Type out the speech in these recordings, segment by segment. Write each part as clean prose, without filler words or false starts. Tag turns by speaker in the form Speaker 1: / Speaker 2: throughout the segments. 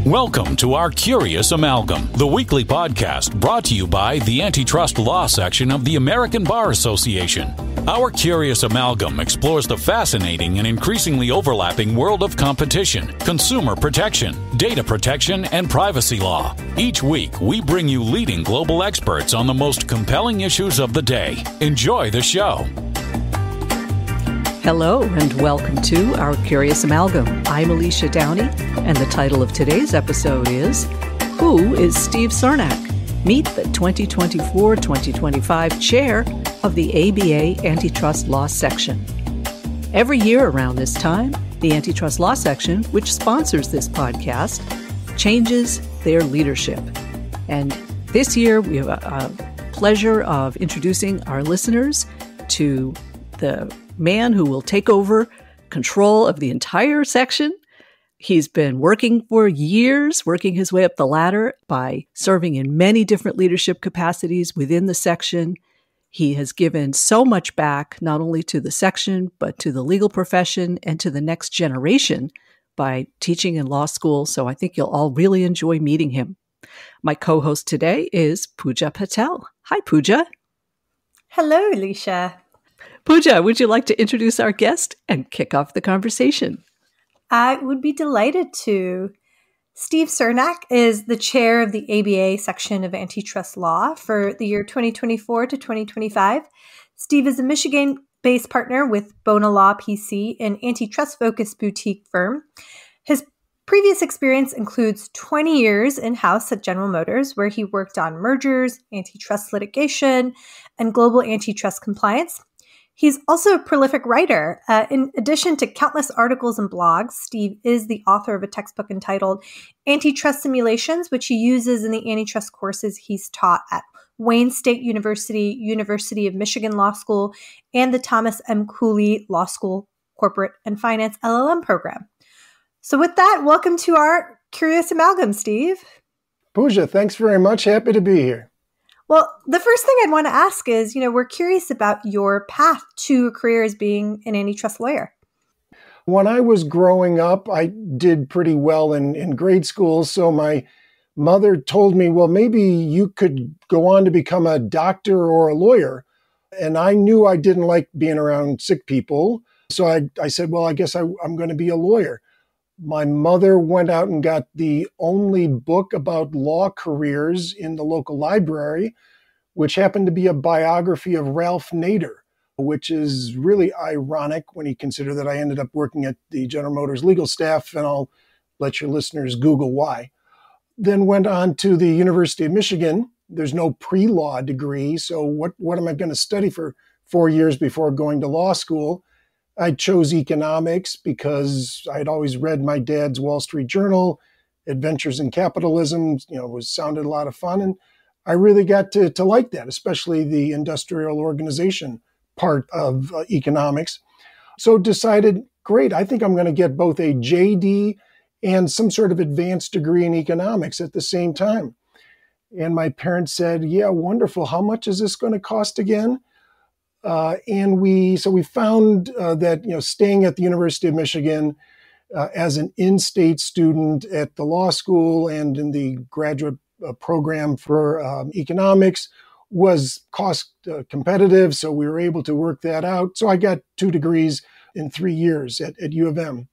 Speaker 1: Welcome to our Curious Amalgam, the weekly podcast brought to you by the Antitrust Law Section of the American Bar Association. Our Curious Amalgam explores the fascinating and increasingly overlapping world of competition, consumer protection, data protection, and privacy law. Each week, we bring you leading global experts on the most compelling issues of the day. Enjoy the show.
Speaker 2: Hello and welcome to our Curious Amalgam. I'm Alicia Downey, and the title of today's episode is, Who is Steve Cernak? Meet the 2024-2025 chair of the ABA Antitrust Law Section. Every year around this time, the Antitrust Law Section, which sponsors this podcast, changes their leadership. And this year, we have a pleasure of introducing our listeners to the man who will take over control of the entire section. He's been working for years, working his way up the ladder by serving in many different leadership capacities within the section. He has given so much back, not only to the section, but to the legal profession and to the next generation by teaching in law school. So I think you'll all really enjoy meeting him. My co-host today is Puja Patel. Hi, Puja.
Speaker 3: Hello, Alicia.
Speaker 2: Puja, would you like to introduce our guest and kick off the conversation?
Speaker 3: I would be delighted to. Steve Cernak is the chair of the ABA section of Antitrust Law for the year 2024 to 2025. Steve is a Michigan-based partner with Bona Law PC, an antitrust-focused boutique firm. His previous experience includes 20 years in-house at General Motors, where he worked on mergers, antitrust litigation, and global antitrust compliance. He's also a prolific writer. In addition to countless articles and blogs, Steve is the author of a textbook entitled Antitrust Simulations, which he uses in the antitrust courses he's taught at Wayne State University, University of Michigan Law School, and the Thomas M. Cooley Law School Corporate and Finance LLM program. So with that, welcome to our Curious Amalgam, Steve.
Speaker 4: Puja, thanks very much. Happy to be here.
Speaker 3: Well, the first thing I'd want to ask is, we're curious about your path to a career as being an antitrust lawyer.
Speaker 4: When I was growing up, I did pretty well in grade school. So my mother told me, well, maybe you could go on to become a doctor or a lawyer. And I knew I didn't like being around sick people. So I said, well, I guess I'm going to be a lawyer. My mother went out and got the only book about law careers in the local library, which happened to be a biography of Ralph Nader, which is really ironic when you consider that I ended up working at the General Motors legal staff, and I'll let your listeners Google why. Then went on to the University of Michigan. There's no pre-law degree, so what am I going to study for 4 years before going to law school? I chose economics because I had always read my dad's Wall Street Journal, Adventures in Capitalism, sounded a lot of fun. And I really got to like that, especially the industrial organization part of economics. So decided, great, I think I'm going to get both a JD and some sort of advanced degree in economics at the same time. And my parents said, yeah, wonderful. How much is this going to cost again? And we found that, staying at the University of Michigan as an in-state student at the law school and in the graduate program for economics was cost competitive. So we were able to work that out. So I got 2 degrees in 3 years at U of M.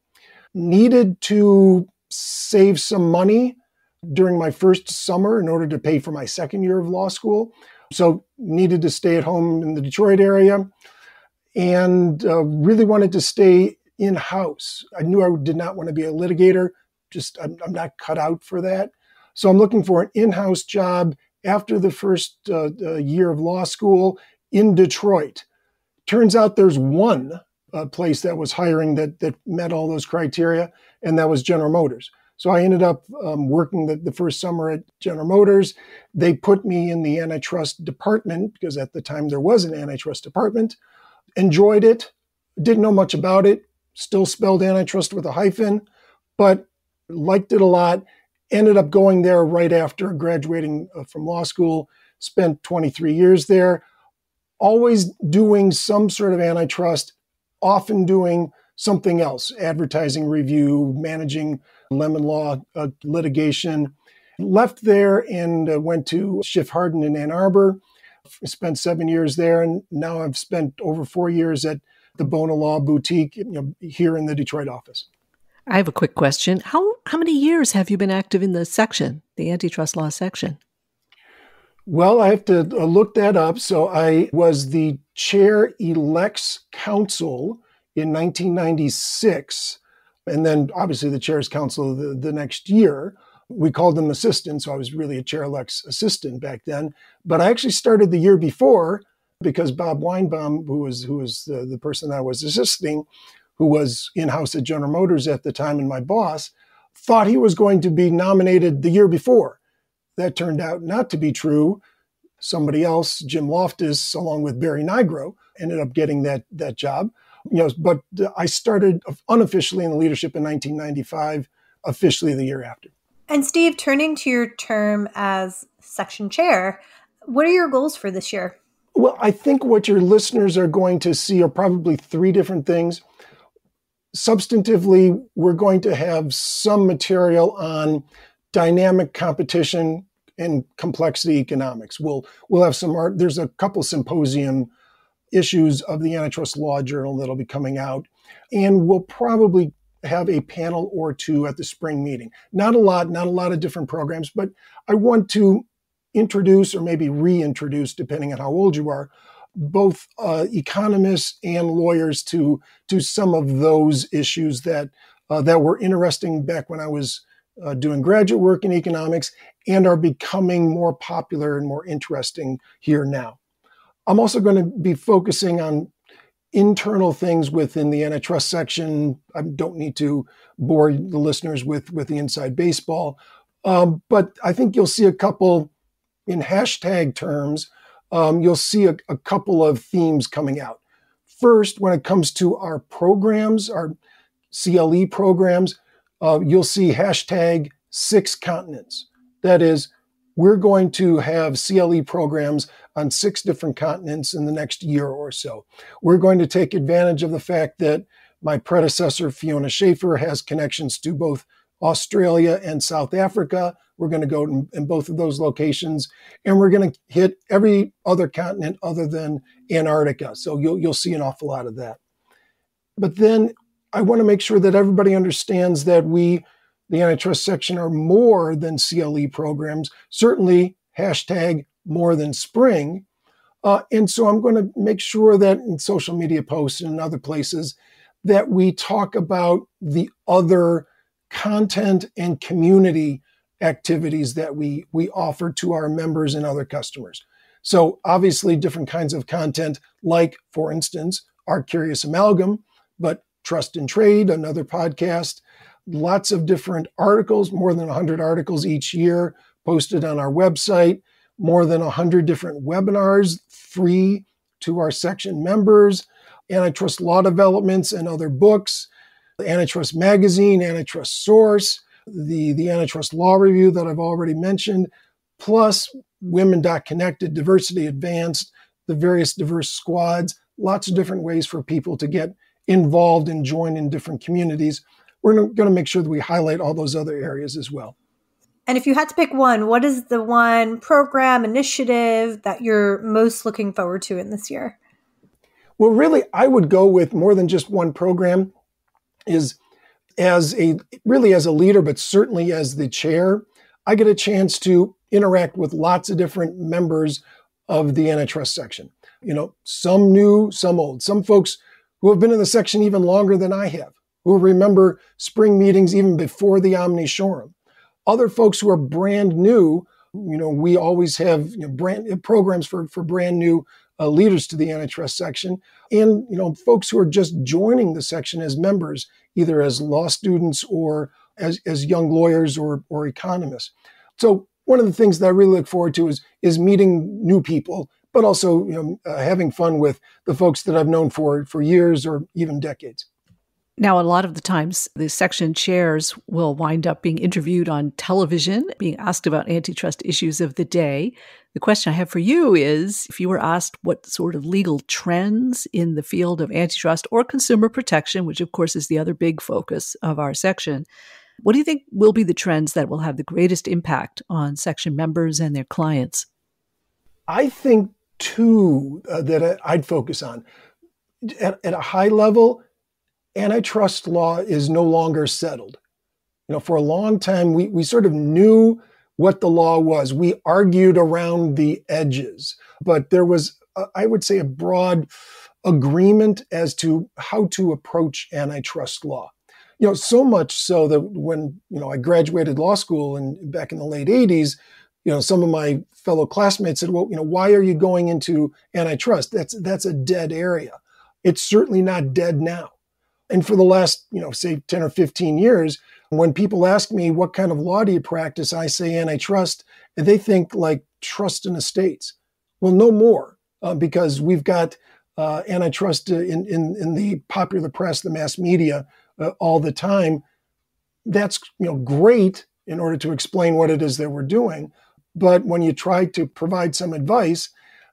Speaker 4: Needed to save some money during my first summer in order to pay for my second year of law school. So needed to stay at home in the Detroit area and really wanted to stay in-house. I knew I did not want to be a litigator. I'm not cut out for that. So I'm looking for an in-house job after the first year of law school in Detroit. Turns out there's one place that was hiring that met all those criteria, and that was General Motors. So I ended up working the first summer at General Motors. They put me in the antitrust department because at the time there was an antitrust department. Enjoyed it, didn't know much about it, still spelled antitrust with a hyphen, but liked it a lot. Ended up going there right after graduating from law school, spent 23 years there, always doing some sort of antitrust, often doing something else, advertising review, managing lemon law litigation. Left there and went to Schiff Hardin in Ann Arbor. Spent 7 years there, and now I've spent over 4 years at the Bona Law Boutique here in the Detroit office.
Speaker 2: I have a quick question. How many years have you been active in the section, the Antitrust Law Section?
Speaker 4: Well, I have to look that up. So I was the chair elects counsel in 1996, and then obviously the chair's counsel the next year. We called them assistants, so I was really a chair elects assistant back then. But I actually started the year before because Bob Weinbaum, who was the person I was assisting, who was in-house at General Motors at the time and my boss, thought he was going to be nominated the year before. That turned out not to be true. Somebody else, Jim Loftus, along with Barry Nigro, ended up getting that job. But I started unofficially in the leadership in 1995, officially the year after.
Speaker 3: And Steve, turning to your term as section chair, what are your goals for this year?
Speaker 4: Well, I think what your listeners are going to see are probably three different things. Substantively, we're going to have some material on dynamic competition and complexity economics. We'll have some art. There's a couple symposium issues of the Antitrust Law Journal that'll be coming out, and we'll probably have a panel or two at the spring meeting. Not a lot of different programs, but I want to introduce or maybe reintroduce, depending on how old you are, both economists and lawyers to some of those issues that were interesting back when I was doing graduate work in economics and are becoming more popular and more interesting here now. I'm also going to be focusing on internal things within the antitrust section. I don't need to bore the listeners with the inside baseball, but I think you'll see a couple, in hashtag terms, you'll see a couple of themes coming out. First, when it comes to our programs, our CLE programs, you'll see hashtag 6 continents. That is, we're going to have CLE programs on 6 different continents in the next year or so. We're going to take advantage of the fact that my predecessor, Fiona Schaefer, has connections to both Australia and South Africa. We're going to go in both of those locations, and we're going to hit every other continent other than Antarctica. So you'll see an awful lot of that. But then I want to make sure that everybody understands that we, the antitrust section, are more than CLE programs, certainly hashtag more than spring. And so I'm going to make sure that in social media posts and in other places that we talk about the other content and community activities that we offer to our members and other customers. So obviously different kinds of content, like, for instance, Our Curious Amalgam, but Trust and Trade, another podcast, lots of different articles, more than 100 articles each year posted on our website, more than 100 different webinars free to our section members, antitrust law developments and other books, the Antitrust Magazine, Antitrust Source, the Antitrust Law Review that I've already mentioned, plus Women.Connected, Diversity Advanced, the various diverse squads, lots of different ways for people to get involved and join in different communities. We're going to make sure that we highlight all those other areas as well.
Speaker 3: And if you had to pick one, what is the one program, initiative that you're most looking forward to in this year?
Speaker 4: Well, really, I would go with more than just one program. Is as a leader, but certainly as the chair, I get a chance to interact with lots of different members of the antitrust section. Some new, some old, some folks who have been in the section even longer than I have, who remember spring meetings even before the Omni Showroom. Other folks who are brand new, we always have brand programs for brand new leaders to the antitrust section, and folks who are just joining the section as members, either as law students or as young lawyers or economists. So one of the things that I really look forward to is meeting new people, but also having fun with the folks that I've known for years or even decades.
Speaker 2: Now, a lot of the times, the section chairs will wind up being interviewed on television, being asked about antitrust issues of the day. The question I have for you is, if you were asked what sort of legal trends in the field of antitrust or consumer protection, which of course is the other big focus of our section, what do you think will be the trends that will have the greatest impact on section members and their clients?
Speaker 4: I think two that I'd focus on. At a high level, antitrust law is no longer settled. For a long time, we sort of knew what the law was. We argued around the edges, but there was, I would say, a broad agreement as to how to approach antitrust law. So much so that when, I graduated law school and back in the late 80s, some of my fellow classmates said, well, why are you going into antitrust? That's a dead area. It's certainly not dead now. And for the last, say 10 or 15 years, when people ask me, what kind of law do you practice? I say antitrust, and they think like trust and estates. Well, no more, because we've got antitrust in the popular press, the mass media, all the time. That's great in order to explain what it is that we're doing. But when you try to provide some advice,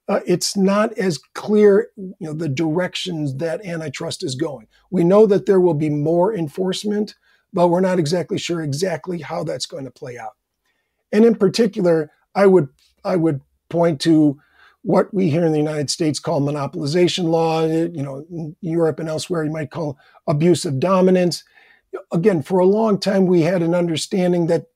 Speaker 4: it's not as clear, the directions that antitrust is going. We know that there will be more enforcement, but we're not exactly sure how that's going to play out. And in particular, I would point to what we here in the United States call monopolization law. In Europe and elsewhere, you might call abuse of dominance. Again, for a long time, we had an understanding that,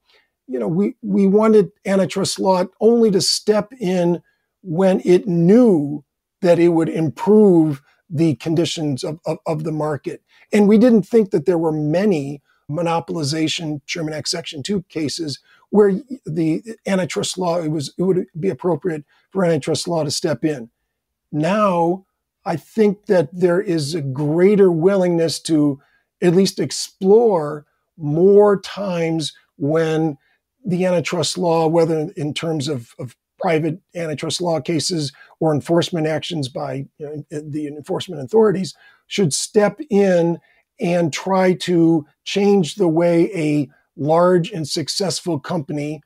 Speaker 4: we wanted antitrust law only to step in when it knew that it would improve the conditions of the market. And we didn't think that there were many monopolization, Shearman Act Section 2 cases where the antitrust law, it would be appropriate for antitrust law to step in. Now, I think that there is a greater willingness to at least explore more times when the antitrust law, whether in terms of private antitrust law cases or enforcement actions by the enforcement authorities, should step in and try to change the way a large and successful company,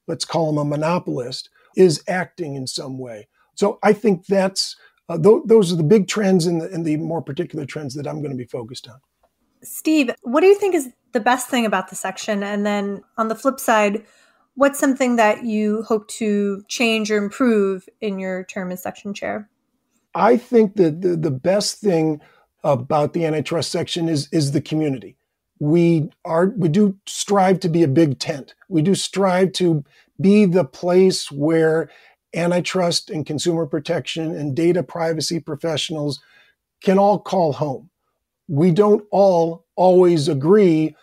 Speaker 4: let's call them a monopolist, is acting in some way. So I think that's those are the big trends and the more particular trends that I'm going to be focused on.
Speaker 3: Steve, what do you think is the best thing about the section? And then on the flip side, what's something that you hope to change or improve in your term as section chair?
Speaker 4: I think that the best thing about the antitrust section is the community. We do strive to be a big tent. We do strive to be the place where antitrust and consumer protection and data privacy professionals can all call home. We don't all always agree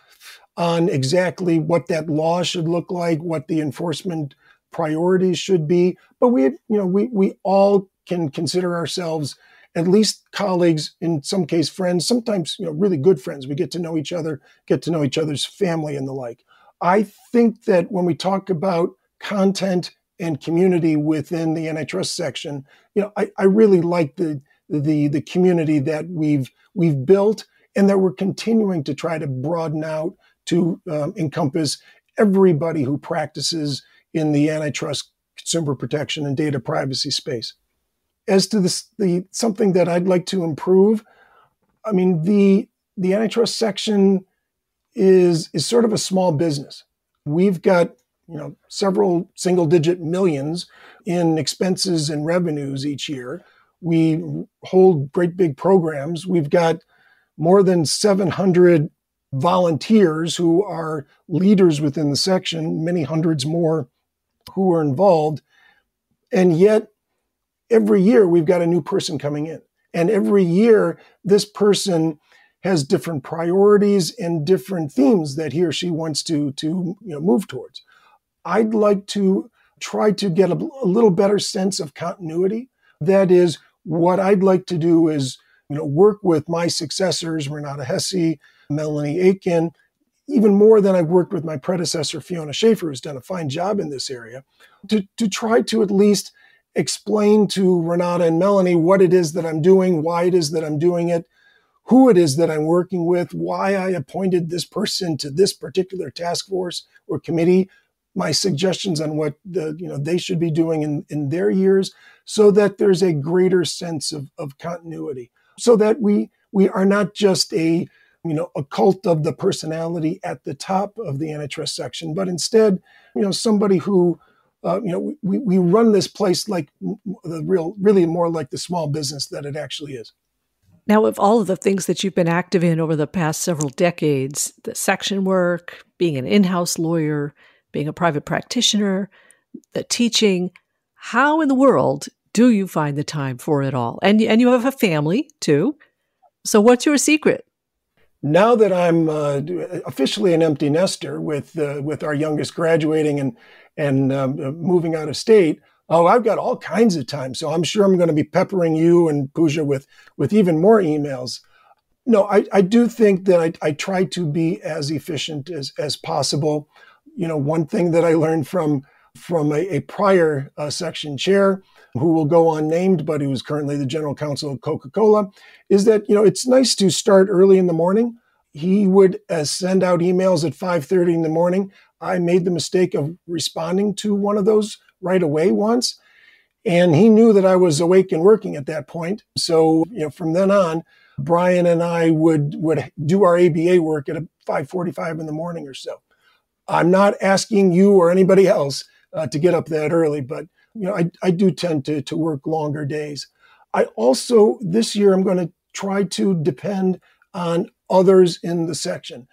Speaker 4: on exactly what that law should look like, what the enforcement priorities should be, but we all can consider ourselves at least colleagues, in some case friends, sometimes really good friends. We get to know each other, get to know each other's family and the like. I think that when we talk about content and community within the antitrust section, I really like the community that we've built and that we're continuing to try to broaden out to encompass everybody who practices in the antitrust, consumer protection, and data privacy space. As to the something that I'd like to improve, I mean, the antitrust section is sort of a small business. We've got several single-digit millions in expenses and revenues each year. We hold great big programs. We've got more than 700 volunteers who are leaders within the section, many hundreds more who are involved. And yet, every year we've got a new person coming in. And every year, this person has different priorities and different themes that he or she wants to move towards. I'd like to try to get a little better sense of continuity. That is, what I'd like to do is work with my successors, Renata Hesse, Melanie Aiken, even more than I've worked with my predecessor, Fiona Schaefer, who's done a fine job in this area, to try to at least explain to Renata and Melanie what it is that I'm doing, why it is that I'm doing it, who it is that I'm working with, why I appointed this person to this particular task force or committee, my suggestions on what they should be doing in their years, so that there's a greater sense of continuity, so that we are not just a cult of the personality at the top of the antitrust section, but instead, somebody who, we run this place like really more like the small business that it actually is.
Speaker 2: Now, of all of the things that you've been active in over the past several decades, the section work, being an in-house lawyer, being a private practitioner, the teaching, how in the world do you find the time for it all? And you have a family too. So what's your secret?
Speaker 4: Now that I'm officially an empty nester with our youngest graduating and moving out of state, I've got all kinds of time. So I'm sure I'm going to be peppering you and Puja with even more emails. No, I do think that I try to be as efficient as possible. One thing that I learned from a prior section chair, who will go unnamed, but who's currently the general counsel of Coca-Cola, is that, it's nice to start early in the morning. He would send out emails at 5:30 in the morning. I made the mistake of responding to one of those right away once, and he knew that I was awake and working at that point. So, from then on, Brian and I would do our ABA work at 5:45 in the morning or so. I'm not asking you or anybody else to get up that early, but I do tend to work longer days. I also, this year, I'm going to try to depend on others in the section.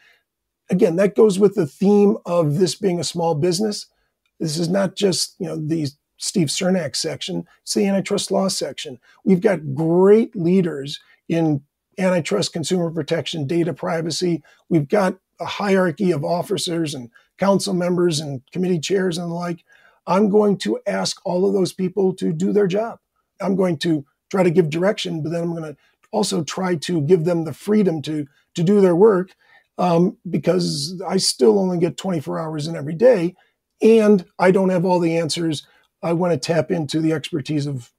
Speaker 4: Again, that goes with the theme of this being a small business. This is not just, the Steve Cernak section, it's the Antitrust Law Section. We've got great leaders in antitrust, consumer protection, data privacy. We've got a hierarchy of officers and council members and committee chairs and the like. I'm going to ask all of those people to do their job. I'm going to try to give direction, but then I'm going to also try to give them the freedom to do their work, because I still only get 24 hours in every day, and I don't have all the answers. I want to tap into the expertise of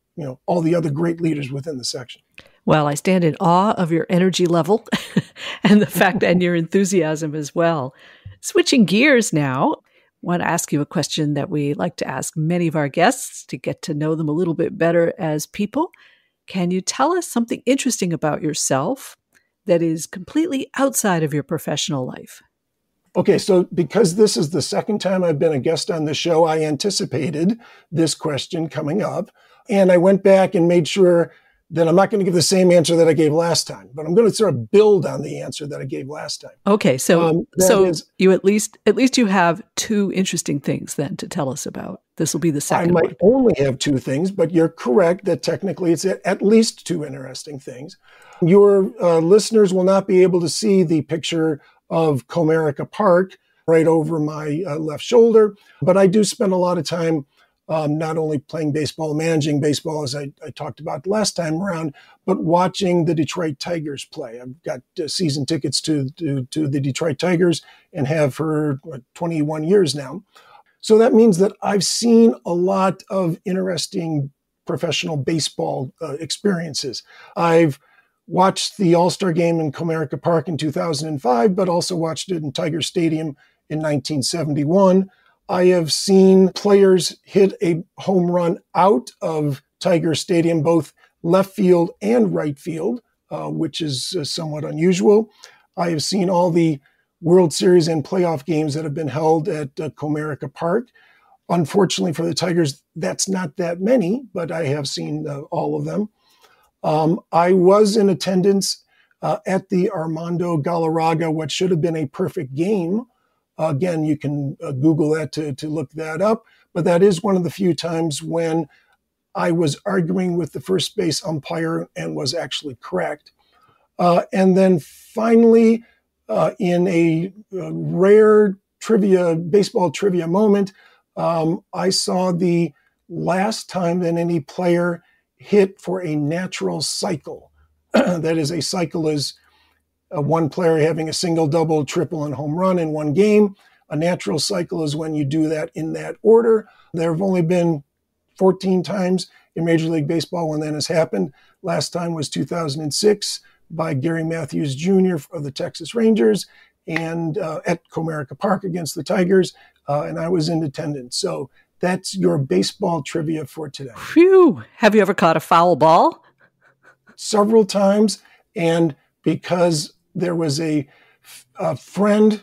Speaker 4: all the other great leaders within the section.
Speaker 2: Well, I stand in awe of your energy level and the fact and your enthusiasm as well. Switching gears now, I want to ask you a question that we like to ask many of our guests to get to know them a little bit better as people. Can you tell us something interesting about yourself that is completely outside of your professional life?
Speaker 4: Okay, so because this is the second time I've been a guest on the show, I anticipated this question coming up, and I went back and made sure that I'm not going to give the same answer that I gave last time, but I'm going to sort of build on the answer that I gave last time.
Speaker 2: Okay, so you at least you have two interesting things then to tell us about. This will be the second one.
Speaker 4: I might only have two things, but you're correct that technically it's at least two interesting things. Your listeners will not be able to see the picture of Comerica Park right over my left shoulder, but I do spend a lot of time not only playing baseball, managing baseball, as I talked about last time around, but watching the Detroit Tigers play. I've got season tickets to the Detroit Tigers and have for 21 years now. So that means that I've seen a lot of interesting professional baseball experiences. I've watched the All-Star game in Comerica Park in 2005, but also watched it in Tiger Stadium in 1971. I have seen players hit a home run out of Tiger Stadium, both left field and right field, which is somewhat unusual. I have seen all the World Series and playoff games that have been held at Comerica Park. Unfortunately for the Tigers, that's not that many, but I have seen all of them. I was in attendance at the Armando Galarraga, what should have been a perfect game. Again, you can Google that to look that up, but that is one of the few times when I was arguing with the first base umpire and was actually correct. And then finally, in a rare baseball trivia moment, I saw the last time that any player hit for a natural cycle. That is, a cycle is one player having a single, double, triple, and home run in one game. A natural cycle is when you do that in that order. There have only been 14 times in Major League Baseball when that has happened. Last time was 2006 by Gary Matthews Jr. of the Texas Rangers and at Comerica Park against the Tigers, and I was in attendance. So that's your baseball trivia for today.
Speaker 2: Phew! Have you ever caught a foul ball?
Speaker 4: Several times, and because there was a friend,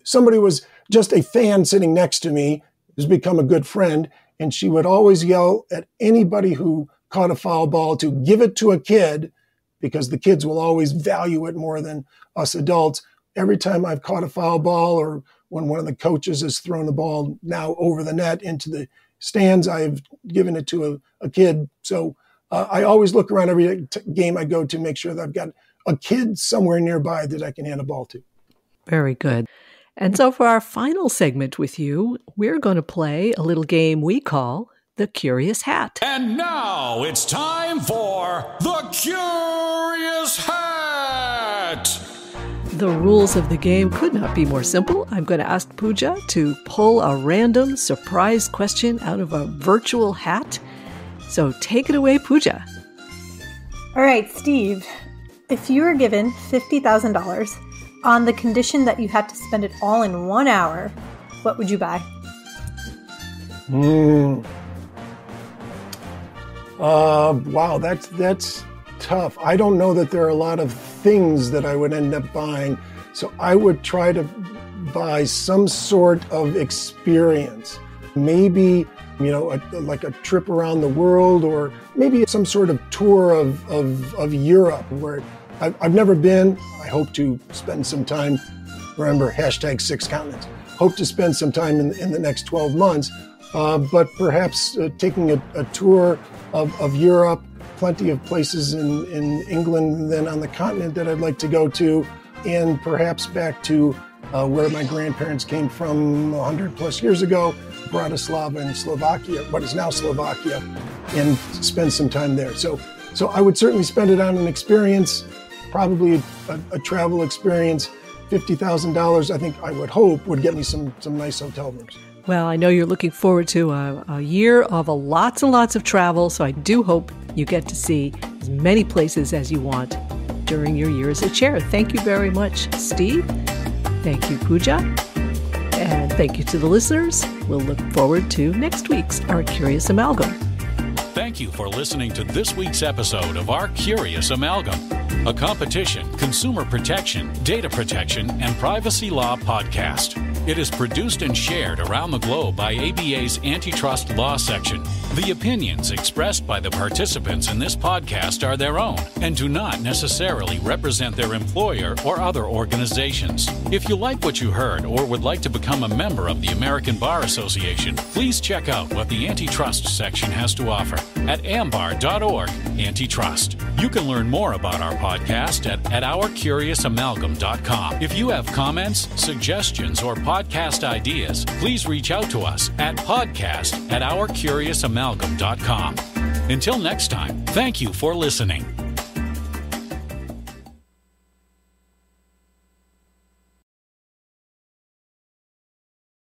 Speaker 4: somebody was just a fan sitting next to me, who's become a good friend, and she would always yell at anybody who caught a foul ball to give it to a kid, because the kids will always value it more than us adults. Every time I've caught a foul ball, or when one of the coaches has thrown the ball now over the net into the stands, I've given it to a kid. So I always look around every game I go to, make sure that I've got a kid somewhere nearby that I can hand a ball to.
Speaker 2: Very good. And so for our final segment with you, we're going to play a little game we call The Curious Hat.
Speaker 1: And now it's time for The Curious Hat.
Speaker 2: The rules of the game could not be more simple. I'm going to ask Puja to pull a random surprise question out of a virtual hat. So take it away, Puja.
Speaker 3: All right, Steve, if you were given $50,000 on the condition that you had to spend it all in 1 hour, what would you buy?
Speaker 4: Wow, that's tough. I don't know that there are a lot of things that I would end up buying. So I would try to buy some sort of experience. Maybe, like a trip around the world, or maybe some sort of tour of Europe where I've never been. I hope to spend some time. Remember, #6 continents. Hope to spend some time in the next 12 months. But perhaps taking a tour of Europe, plenty of places in England and then on the continent that I'd like to go to, and perhaps back to where my grandparents came from 100 plus years ago, Bratislava in Slovakia, what is now Slovakia, and spend some time there. So I would certainly spend it on an experience, probably a travel experience. $50,000, I would hope, would get me some nice hotel rooms.
Speaker 2: Well, I know you're looking forward to a year of lots and lots of travel, so I do hope you get to see as many places as you want during your year as a chair. Thank you very much, Steve. Thank you, Puja. And thank you to the listeners. We'll look forward to next week's Our Curious Amalgam.
Speaker 1: Thank you for listening to this week's episode of Our Curious Amalgam, a competition, consumer protection, data protection, and privacy law podcast. It is produced and shared around the globe by ABA's Antitrust Law Section. The opinions expressed by the participants in this podcast are their own and do not necessarily represent their employer or other organizations. If you like what you heard or would like to become a member of the American Bar Association, please check out what the Antitrust Section has to offer at ambar.org/antitrust. You can learn more about our podcast at ourcuriousamalgam.com. If you have comments, suggestions, or podcast ideas, please reach out to us at podcast@ourcuriousamalgam.com. Until next time, thank you for listening.